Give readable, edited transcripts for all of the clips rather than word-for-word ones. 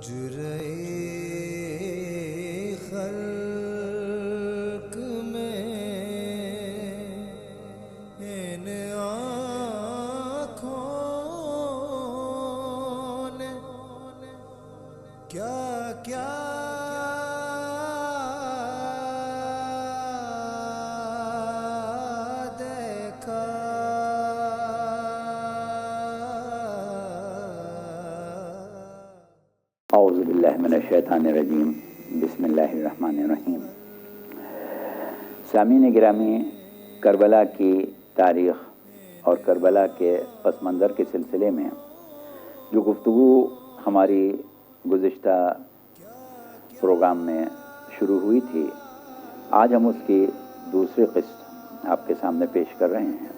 حجرے خلق میں ان آنکھوں نے کیا کیا دیکھا۔ اعوذ باللہ من الشیطان الرجیم، بسم اللہ الرحمن الرحیم۔ سامعین گرامی، کربلا کی تاریخ اور کربلا کے پس منظر کے سلسلے میں جو گفتگو ہماری گزشتہ پروگرام میں شروع ہوئی تھی، آج ہم اس کی دوسری قسط آپ کے سامنے پیش کر رہے ہیں۔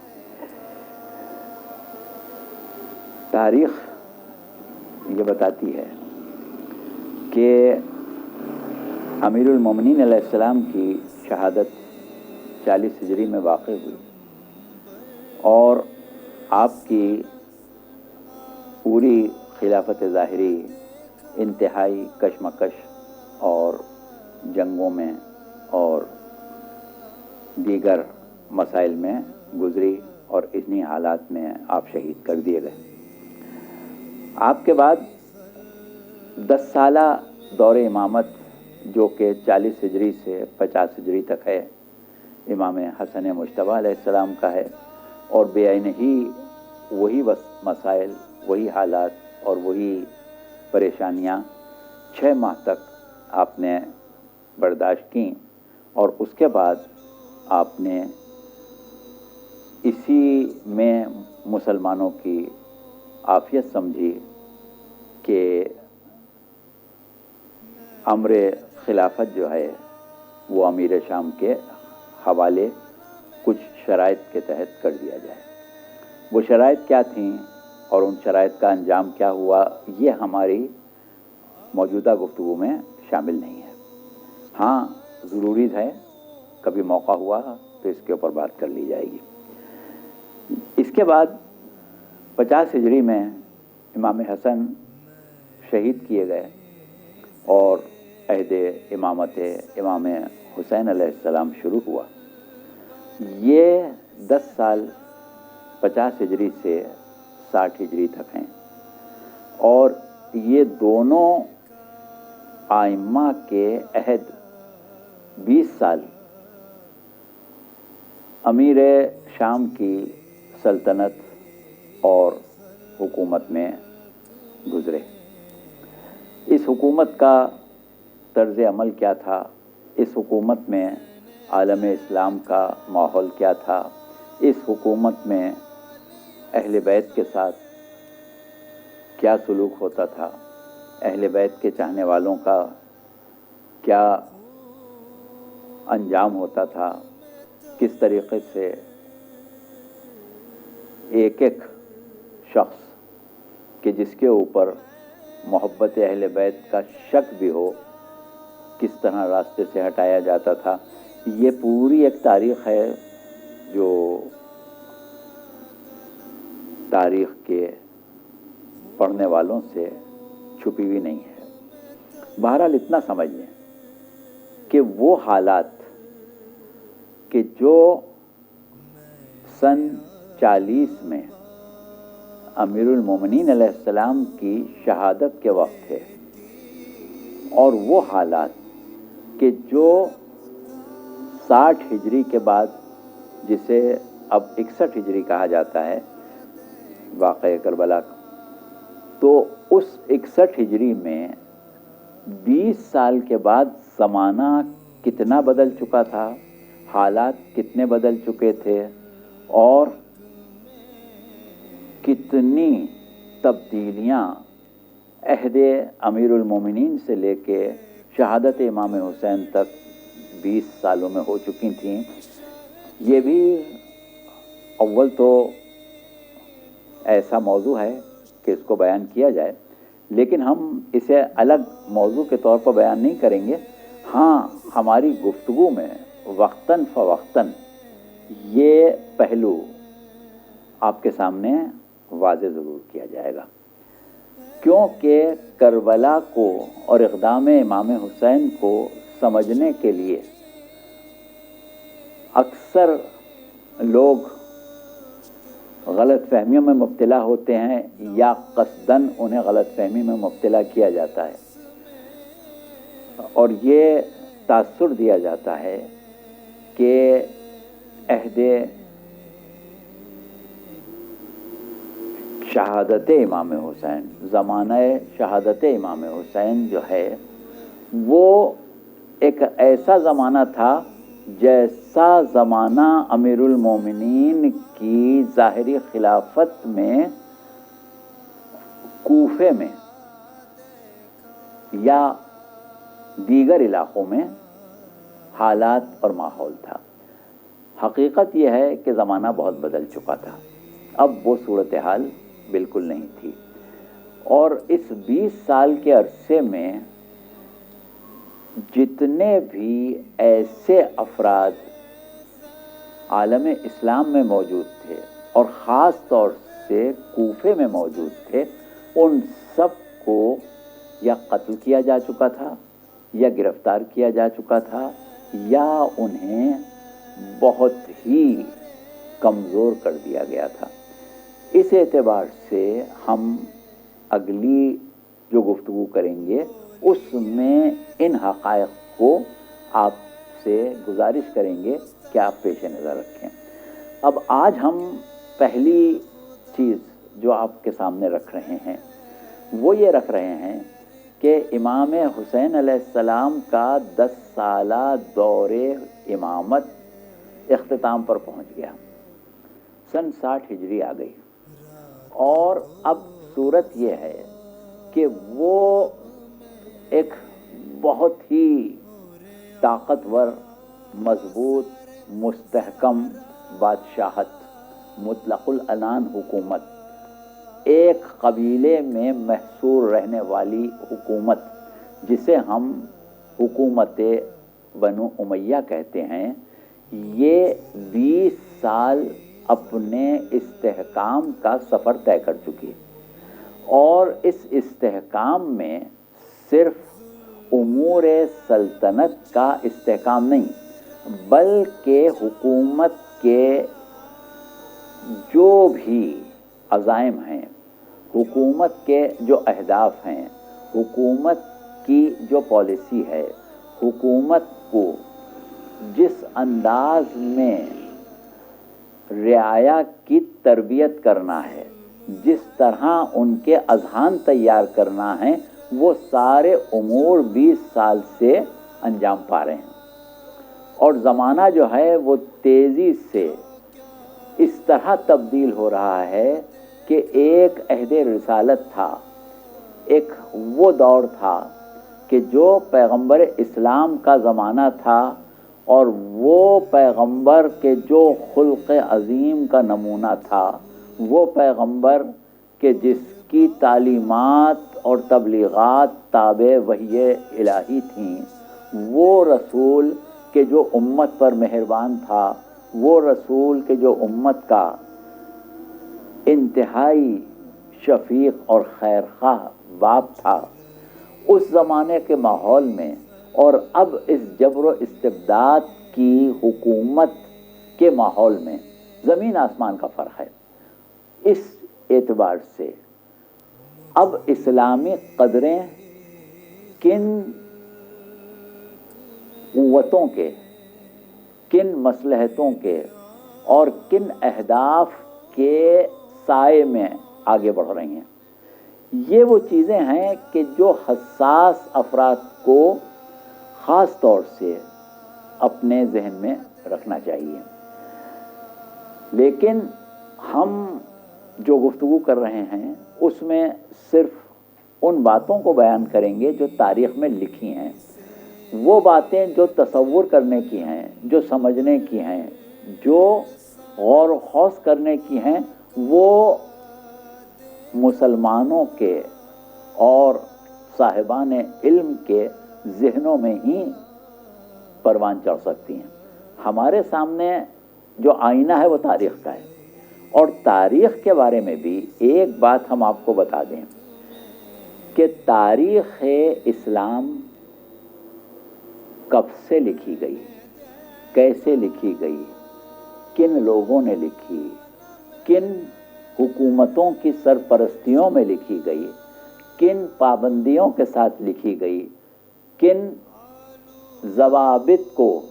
تاریخ یہ بتاتی ہے کہ امیر المومنین علیہ السلام کی شہادت 40 ہجری میں واقع ہوئی اور آپ کی پوری خلافت ظاہری انتہائی کشمکش اور جنگوں میں اور دیگر مسائل میں گزری اور اتنی حالات میں آپ شہید کر دیے گئے۔ آپ کے بعد 10 سالہ دور امامت جو کہ 40 ہجری سے 50 ہجری تک ہے، امام حسن مجتبیٰ علیہ السلام کا ہے، اور بے عین ہی وہی مسائل، وہی حالات اور وہی پریشانیاں 6 ماہ تک آپ نے برداشت کیں، اور اس کے بعد آپ نے اسی میں مسلمانوں کی عافیت سمجھی کہ امر خلافت جو ہے وہ امیر شام کے حوالے کچھ شرائط کے تحت کر دیا جائے۔ وہ شرائط کیا تھیں اور ان شرائط کا انجام کیا ہوا، یہ ہماری موجودہ گفتگو میں شامل نہیں ہے۔ ہاں، ضروری ہے، کبھی موقع ہوا تو اس کے اوپر بات کر لی جائے گی۔ اس کے بعد 50 ہجری میں امام حسن شہید کیے گئے اور عہد امامت امام حسین علیہ السلام شروع ہوا۔ یہ 10 سال 50 ہجری سے 60 ہجری تک ہیں، اور یہ دونوں ائمہ کے عہد 20 سال امیر شام کی سلطنت اور حکومت میں گزرے۔ اس حکومت کا طرز عمل کیا تھا، اس حکومت میں عالم اسلام کا ماحول کیا تھا، اس حکومت میں اہل بیت کے ساتھ کیا سلوک ہوتا تھا، اہل بیت کے چاہنے والوں کا کیا انجام ہوتا تھا، کس طریقے سے ایک ایک شخص کہ جس کے اوپر محبت اہل بیت کا شک بھی ہو، کس طرح راستے سے ہٹایا جاتا تھا۔ یہ پوری ایک تاریخ ہے جو تاریخ کے پڑھنے والوں سے چھپی ہوئی نہیں ہے۔ بہرحال اتنا سمجھ لیں کہ وہ حالات کہ جو سن 40 میں امیر المومنین علیہ السلام کی شہادت کے وقت ہے، اور وہ حالات کہ جو 60 ہجری کے بعد، جسے اب 61 ہجری کہا جاتا ہے واقعہ کربلا، تو اس 61 ہجری میں 20 سال کے بعد زمانہ کتنا بدل چکا تھا، حالات کتنے بدل چکے تھے، اور کتنی تبدیلیاں عہد امیر المومنین سے لے کے شہادت امام حسین تک 20 سالوں میں ہو چکی تھیں۔ یہ بھی اول تو ایسا موضوع ہے کہ اس کو بیان کیا جائے، لیکن ہم اسے الگ موضوع کے طور پر بیان نہیں کریں گے۔ ہاں، ہماری گفتگو میں وقتاً فوقتاً یہ پہلو آپ کے سامنے واضح ضرور کیا جائے گا کیونکہ کربلا کو اور اقدام امام حسین کو سمجھنے کے لیے اکثر لوگ غلط فہمیوں میں مبتلا ہوتے ہیں یا قصداً انہیں غلط فہمی میں مبتلا کیا جاتا ہے اور یہ تاثر دیا جاتا ہے کہ عہد شہادت امام حسین، زمانہ شہادت امام حسین جو ہے وہ ایک ایسا زمانہ تھا جیسا زمانہ امیر المومنین کی ظاہری خلافت میں کوفے میں یا دیگر علاقوں میں حالات اور ماحول تھا۔ حقیقت یہ ہے کہ زمانہ بہت بدل چکا تھا، اب وہ صورتحال بالکل نہیں تھی، اور اس 20 سال کے عرصے میں جتنے بھی ایسے افراد عالم اسلام میں موجود تھے اور خاص طور سے کوفے میں موجود تھے، ان سب کو یا قتل کیا جا چکا تھا یا گرفتار کیا جا چکا تھا یا انہیں بہت ہی کمزور کر دیا گیا تھا۔ اس اعتبار سے ہم اگلی جو گفتگو کریں گے اس میں ان حقائق کو آپ سے گزارش کریں گے کہ آپ پیش نظر رکھیں۔ اب آج ہم پہلی چیز جو آپ کے سامنے رکھ رہے ہیں وہ یہ رکھ رہے ہیں کہ امام حسین علیہ السلام کا 10 سالہ دور امامت اختتام پر پہنچ گیا، سن 60 ہجری آ گئی، اور اب صورت یہ ہے کہ وہ ایک بہت ہی طاقتور، مضبوط، مستحکم بادشاہت، مطلق العنان حکومت، ایک قبیلے میں محصور رہنے والی حکومت جسے ہم حکومت بنو امیہ کہتے ہیں، یہ 20 سال اپنے استحکام کا سفر طے کر چکی ہے، اور اس استحکام میں صرف امور سلطنت کا استحکام نہیں بلکہ حکومت کے جو بھی عزائم ہیں، حکومت کے جو اہداف ہیں، حکومت کی جو پالیسی ہے، حکومت کو جس انداز میں رعایا کی تربیت کرنا ہے، جس طرح ان کے اذہان تیار کرنا ہے، وہ سارے امور 20 سال سے انجام پا رہے ہیں، اور زمانہ جو ہے وہ تیزی سے اس طرح تبدیل ہو رہا ہے کہ ایک عہد رسالت تھا، ایک وہ دور تھا کہ جو پیغمبر اسلام کا زمانہ تھا، اور وہ پیغمبر کے جو خلق عظیم کا نمونہ تھا، وہ پیغمبر کہ جس کی تعلیمات اور تبلیغات تابع وحی الہی تھیں، وہ رسول کہ جو امت پر مہربان تھا، وہ رسول کہ جو امت کا انتہائی شفیق اور خیرخواہ باپ تھا، اس زمانے کے ماحول میں اور اب اس جبر و استبداد کی حکومت کے ماحول میں زمین آسمان کا فرق ہے۔ اس اعتبار سے اب اسلامی قدریں کن قوتوں کے، کن مصلحتوں کے اور کن اہداف کے سائے میں آگے بڑھ رہی ہیں، یہ وہ چیزیں ہیں کہ جو حساس افراد کو خاص طور سے اپنے ذہن میں رکھنا چاہیے۔ لیکن ہم جو گفتگو کر رہے ہیں اس میں صرف ان باتوں کو بیان کریں گے جو تاریخ میں لکھی ہیں، وہ باتیں جو تصور کرنے کی ہیں، جو سمجھنے کی ہیں، جو غور و خوض کرنے کی ہیں، وہ مسلمانوں کے اور صاحبان علم کے ذہنوں میں ہی پروان چڑھ سکتی ہیں۔ ہمارے سامنے جو آئینہ ہے وہ تاریخ کا ہے، اور تاریخ کے بارے میں بھی ایک بات ہم آپ کو بتا دیں کہ تاریخ اسلام کب سے لکھی گئی، کیسے لکھی گئی، کن لوگوں نے لکھی، کن حکومتوں کی سرپرستیوں میں لکھی گئی، کن پابندیوں کے ساتھ لکھی گئی، کن ضوابط کو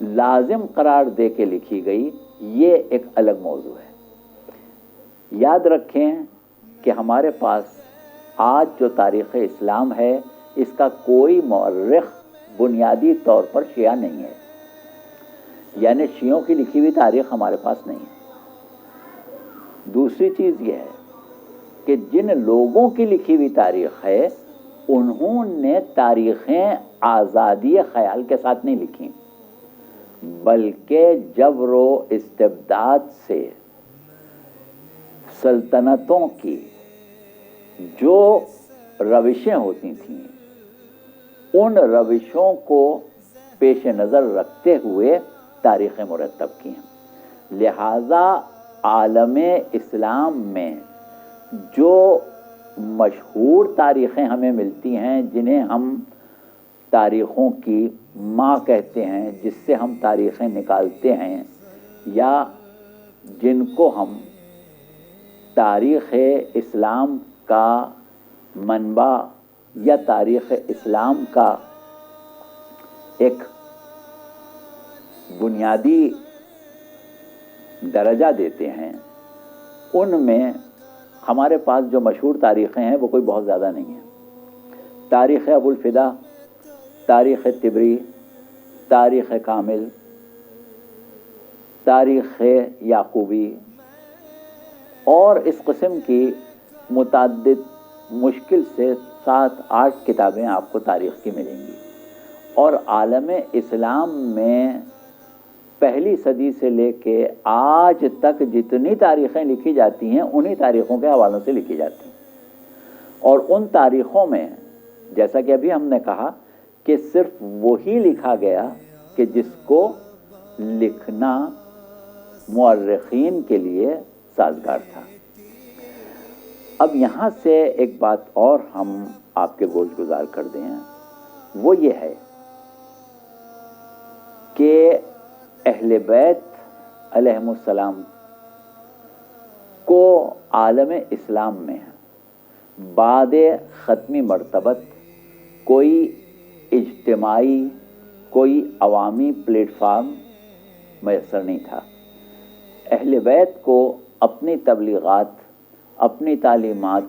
لازم قرار دے کے لکھی گئی، یہ ایک الگ موضوع ہے۔ یاد رکھیں کہ ہمارے پاس آج جو تاریخ اسلام ہے اس کا کوئی مورخ بنیادی طور پر شیعہ نہیں ہے، یعنی شیعوں کی لکھی ہوئی تاریخ ہمارے پاس نہیں ہے۔ دوسری چیز یہ ہے کہ جن لوگوں کی لکھی ہوئی تاریخ ہے انہوں نے تاریخیں آزادی خیال کے ساتھ نہیں لکھی، بلکہ جبر و استبداد سے سلطنتوں کی جو روشیں ہوتی تھیں ان روشوں کو پیش نظر رکھتے ہوئے تاریخیں مرتب کی ہیں۔ لہذا عالم اسلام میں جو مشہور تاریخیں ہمیں ملتی ہیں، جنہیں ہم تاریخوں کی ماں کہتے ہیں، جس سے ہم تاریخیں نکالتے ہیں، یا جن کو ہم تاریخ اسلام کا منبع یا تاریخ اسلام کا ایک بنیادی درجہ دیتے ہیں، ان میں ہمارے پاس جو مشہور تاریخیں ہیں وہ کوئی بہت زیادہ نہیں ہیں۔ تاریخ ابوالفدا، تاریخ طبری، تاریخ کامل، تاریخ یعقوبی اور اس قسم کی متعدد مشکل سے 7-8 کتابیں آپ کو تاریخ کی ملیں گی، اور عالم اسلام میں پہلی صدی سے لے کے آج تک جتنی تاریخیں لکھی جاتی ہیں انہی تاریخوں کے حوالوں سے لکھی جاتی ہیں، اور ان تاریخوں میں جیسا کہ ابھی ہم نے کہا کہ صرف وہی لکھا گیا کہ جس کو لکھنا مورخین کے لیے سازگار تھا۔ اب یہاں سے ایک بات اور ہم آپ کے گوش گزار کر دیں، وہ یہ ہے کہ اہل بیت علیہم السلام کو عالم اسلام میں بعد ختمی مرتبت کوئی اجتماعی، کوئی عوامی پلیٹ فارم میسر نہیں تھا۔ اہل بیت کو اپنی تبلیغات، اپنی تعلیمات،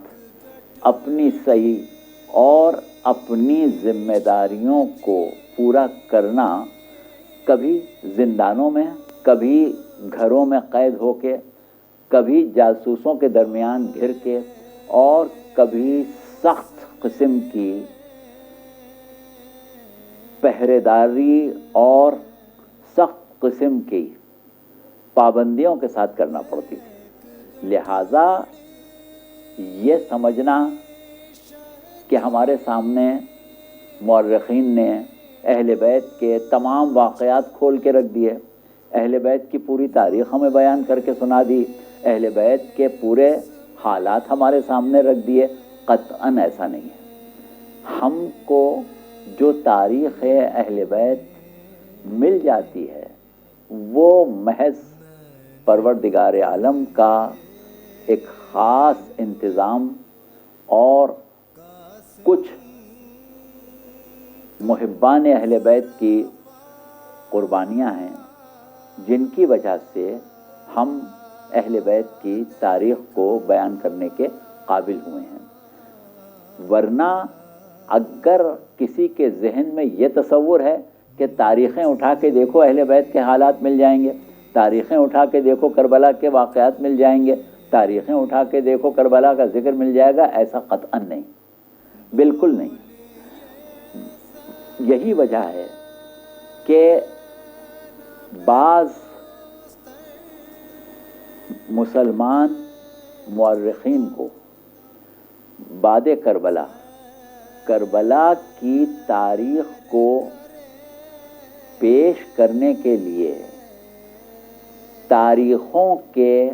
اپنی صحیح اور اپنی ذمہ داریوں کو پورا کرنا کبھی زندانوں میں، کبھی گھروں میں قید ہو کے، کبھی جاسوسوں کے درمیان گھر کے، اور کبھی سخت قسم کی پہرے داری اور سخت قسم کی پابندیوں کے ساتھ کرنا پڑتی تھی۔ لہذا یہ سمجھنا کہ ہمارے سامنے مورخین نے اہل بیت کے تمام واقعات کھول کے رکھ دیے، اہل بیت کی پوری تاریخ ہمیں بیان کر کے سنا دی، اہل بیت کے پورے حالات ہمارے سامنے رکھ دیے، قطعاً ایسا نہیں ہے۔ ہم کو جو تاریخ اہل بیت مل جاتی ہے وہ محض پروردگار عالم کا ایک خاص انتظام اور کچھ محبان اہل بیت کی قربانیاں ہیں، جن کی وجہ سے ہم اہل بیت کی تاریخ کو بیان کرنے کے قابل ہوئے ہیں۔ ورنہ اگر کسی کے ذہن میں یہ تصور ہے کہ تاریخیں اٹھا کے دیکھو اہل بیت کے حالات مل جائیں گے، تاریخیں اٹھا کے دیکھو کربلا کے واقعات مل جائیں گے، تاریخیں اٹھا کے دیکھو کربلا کا ذکر مل جائے گا، ایسا قطعاً نہیں، بالکل نہیں۔ یہی وجہ ہے کہ بعض مسلمان مورخین کو بعد کربلا کی تاریخ کو پیش کرنے کے لیے تاریخوں کے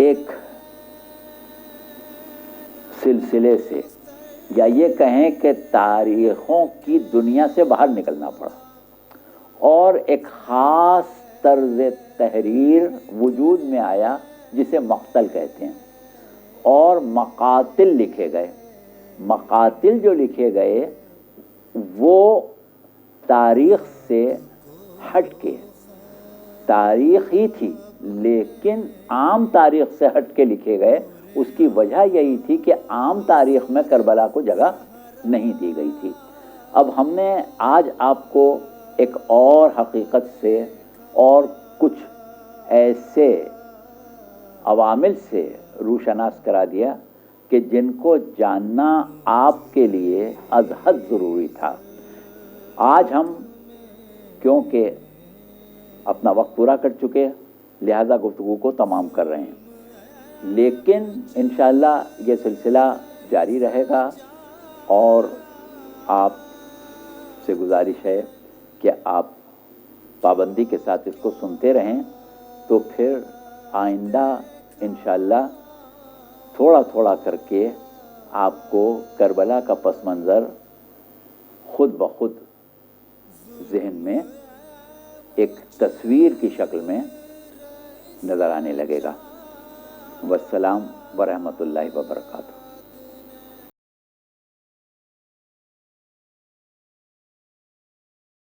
ایک سلسلے سے یا یہ کہیں کہ تاریخوں کی دنیا سے باہر نکلنا پڑا اور ایک خاص طرز تحریر وجود میں آیا جسے مقتل کہتے ہیں، اور مقاتل لکھے گئے۔ مقاتل جو لکھے گئے وہ تاریخ سے ہٹ کے، تاریخ ہی تھی لیکن عام تاریخ سے ہٹ کے لکھے گئے۔ اس کی وجہ یہی تھی کہ عام تاریخ میں کربلا کو جگہ نہیں دی گئی تھی۔ اب ہم نے آج آپ کو ایک اور حقیقت سے اور کچھ ایسے عوامل سے روشناس کرا دیا کہ جن کو جاننا آپ کے لیے از حد ضروری تھا۔ آج ہم کیونکہ اپنا وقت پورا کر چکے لہذا گفتگو کو تمام کر رہے ہیں، لیکن انشاءاللہ یہ سلسلہ جاری رہے گا اور آپ سے گزارش ہے کہ آپ پابندی کے ساتھ اس کو سنتے رہیں، تو پھر آئندہ انشاءاللہ تھوڑا تھوڑا کر کے آپ کو کربلا کا پس منظر خود بخود ذہن میں ایک تصویر کی شکل میں نظر آنے لگے گا۔ والسلام ورحمۃ اللہ وبرکاتہ۔